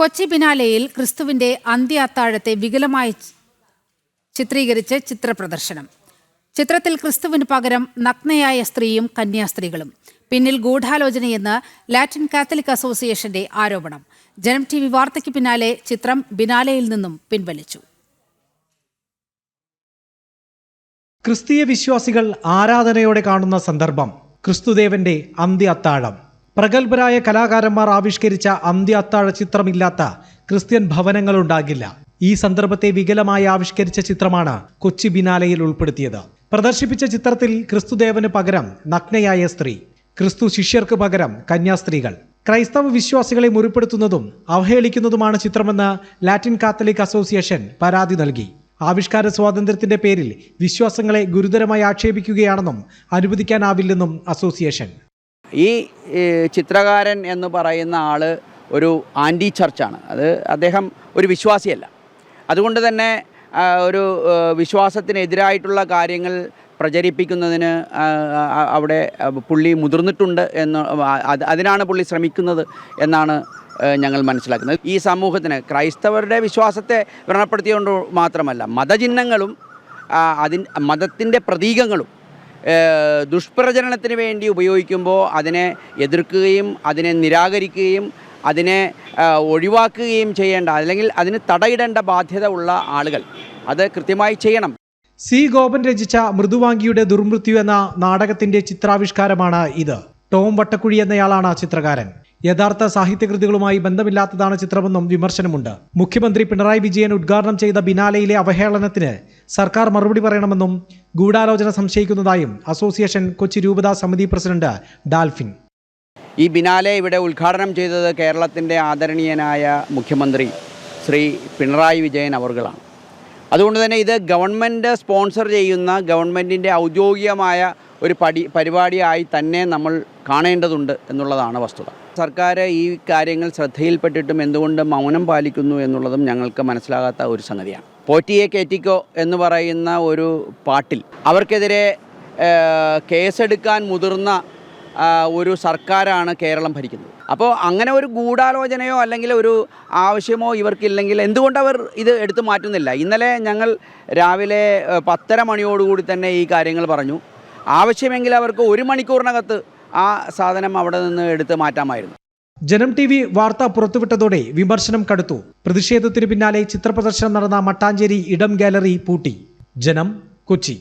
കൊച്ചി ബിനാലെയിൽ ക്രിസ്തുവിന്റെ അന്ത്യ അത്താഴത്തെ വികലമായി ചിത്രീകരിച്ച് ചിത്രപ്രദർശനം. ചിത്രത്തിൽ ക്രിസ്തുവിന് പകരം നഗ്നയായ സ്ത്രീയും കന്യാസ്ത്രീകളും. പിന്നിൽ ഗൂഢാലോചനയെന്ന് ലാറ്റിൻ കാത്തലിക് അസോസിയേഷന്റെ ആരോപണം. ജനം TV വാർത്തയ്ക്ക് പിന്നാലെ ചിത്രം ബിനാലെയിൽ നിന്നും പിൻവലിച്ചു. ക്രിസ്തീയ വിശ്വാസികൾ ആരാധനയോടെ കാണുന്ന സന്ദർഭം ക്രിസ്തുദേവന്റെ അന്ത്യ അത്താഴം. പ്രഗത്ഭരായ കലാകാരന്മാർ ആവിഷ്കരിച്ച അന്ത്യ അത്താഴ ചിത്രമില്ലാത്ത ക്രിസ്ത്യൻ ഭവനങ്ങളുണ്ടാകില്ല. ഈ സന്ദർഭത്തെ വികലമായി ആവിഷ്കരിച്ച ചിത്രമാണ് കൊച്ചി ബിനാലെയിൽ ഉൾപ്പെടുത്തിയത്. പ്രദർശിപ്പിച്ച ചിത്രത്തിൽ ക്രിസ്തുദേവന് പകരം നഗ്നയായ സ്ത്രീ, ക്രിസ്തു ശിഷ്യർക്ക് പകരം കന്യാസ്ത്രീകൾ. ക്രൈസ്തവ വിശ്വാസികളെ മുറിപ്പെടുത്തുന്നതും അവഹേളിക്കുന്നതുമാണ് ചിത്രമെന്ന് ലാറ്റിൻ കാത്തലിക് അസോസിയേഷൻ പരാതി നൽകി. ആവിഷ്കാര സ്വാതന്ത്ര്യത്തിന്റെ പേരിൽ വിശ്വാസങ്ങളെ ഗുരുതരമായി ആക്ഷേപിക്കുകയാണെന്നും അനുവദിക്കാനാവില്ലെന്നും അസോസിയേഷൻ. ഈ ചിത്രകാരൻ എന്ന് പറയുന്ന ആൾ ഒരു ആൻറ്റി ചർച്ചാണ്. അദ്ദേഹം ഒരു വിശ്വാസിയല്ല. അതുകൊണ്ട് തന്നെ ഒരു വിശ്വാസത്തിനെതിരായിട്ടുള്ള കാര്യങ്ങൾ പ്രചരിപ്പിക്കുന്നതിന് അവിടെ പുള്ളി മുതിർന്നിട്ടുണ്ട് എന്ന് അതിനാണ് പുള്ളി ശ്രമിക്കുന്നത് എന്നാണ് ഞങ്ങൾ മനസ്സിലാക്കുന്നത്. ഈ സമൂഹത്തിന് ക്രൈസ്തവരുടെ വിശ്വാസത്തെ വ്രണപ്പെടുത്തിയുകൊണ്ട് മാത്രമല്ല, മതചിഹ്നങ്ങളും മതത്തിൻ്റെ പ്രതീകങ്ങളും ദുഷ്പ്രചരണത്തിന് വേണ്ടി ഉപയോഗിക്കുമ്പോൾ അതിനെ എതിർക്കുകയും അതിനെ നിരാകരിക്കുകയും അതിനെ ഒഴിവാക്കുകയും ചെയ്യേണ്ട, അല്ലെങ്കിൽ അതിന് തടയിടേണ്ട ബാധ്യത ഉള്ള ആളുകൾ അത് കൃത്യമായി ചെയ്യണം. സി ഗോപൻ രചിച്ച മൃദുവാങ്കിയുടെ ദുർമൃത്യു എന്ന നാടകത്തിന്റെ ചിത്രാവിഷ്കാരമാണ് ഇത്. ടോം വട്ടക്കുഴി എന്നയാളാണ് ചിത്രകാരൻ. യഥാർത്ഥ സാഹിത്യകൃതികളുമായി ബന്ധമില്ലാത്തതാണ് ചിത്രമെന്നും വിമർശനമുണ്ട്. മുഖ്യമന്ത്രി പിണറായി വിജയൻ ഉദ്ഘാടനം ചെയ്ത ബിനാലെയിലെ അവഹേളനത്തിന് സർക്കാർ മറുപടി പറയണമെന്നും ഗൂഢാലോചന സംശയിക്കുന്നതായും അസോസിയേഷൻ കൊച്ചി രൂപതാ സമിതി പ്രസിഡന്റ് ഡാൽഫിൻ. ഈ ബിനാലെ ഇവിടെ ഉദ്ഘാടനം ചെയ്തത് കേരളത്തിൻ്റെ ആദരണീയനായ മുഖ്യമന്ത്രി ശ്രീ പിണറായി വിജയൻ അവർകളാണ്. അതുകൊണ്ട് തന്നെ ഇത് ഗവൺമെൻറ് സ്പോൺസർ ചെയ്യുന്ന ഗവൺമെൻറ്റിൻ്റെ ഔദ്യോഗികമായ ഒരു പരിപാടിയായി തന്നെ നമ്മൾ കാണേണ്ടതുണ്ട് എന്നുള്ളതാണ് വസ്തുത. സർക്കാർ ഈ കാര്യങ്ങൾ ശ്രദ്ധയിൽപ്പെട്ടിട്ടും എന്തുകൊണ്ട് മൗനം പാലിക്കുന്നു എന്നുള്ളതും ഞങ്ങൾക്ക് മനസ്സിലാകാത്ത ഒരു സംഗതിയാണ്. പോറ്റിയെ കേറ്റിക്കോ എന്ന് പറയുന്ന ഒരു പാട്ടിൽ അവർക്കെതിരെ കേസെടുക്കാൻ മുതിർന്ന ഒരു സർക്കാരാണ് കേരളം ഭരിക്കുന്നത്. അപ്പോൾ അങ്ങനെ ഒരു ഗൂഢാലോചനയോ അല്ലെങ്കിൽ ഒരു ആവശ്യമോ ഇവർക്കില്ലെങ്കിൽ എന്തുകൊണ്ട് അവർ ഇത് എടുത്തു മാറ്റുന്നില്ല? ഇന്നലെ ഞങ്ങൾ രാവിലെ 10:30 മണിയോടുകൂടി തന്നെ ഈ കാര്യങ്ങൾ പറഞ്ഞു. ആവശ്യമെങ്കിൽ അവർക്ക് 1 മണിക്കൂറിനകത്ത് ആ സാധനം അവിടെ നിന്ന് എടുത്ത് മാറ്റാമായിരുന്നു. ജനം TV വാർത്ത പുറത്തുവിട്ടതോടെ വിമർശനം കടുത്തു. പ്രതിഷേധത്തിന് പിന്നാലെ ചിത്രപ്രദർശനം നടന്ന മട്ടാഞ്ചേരി ഇടം ഗാലറി പൂട്ടി. ജനം, കൊച്ചി.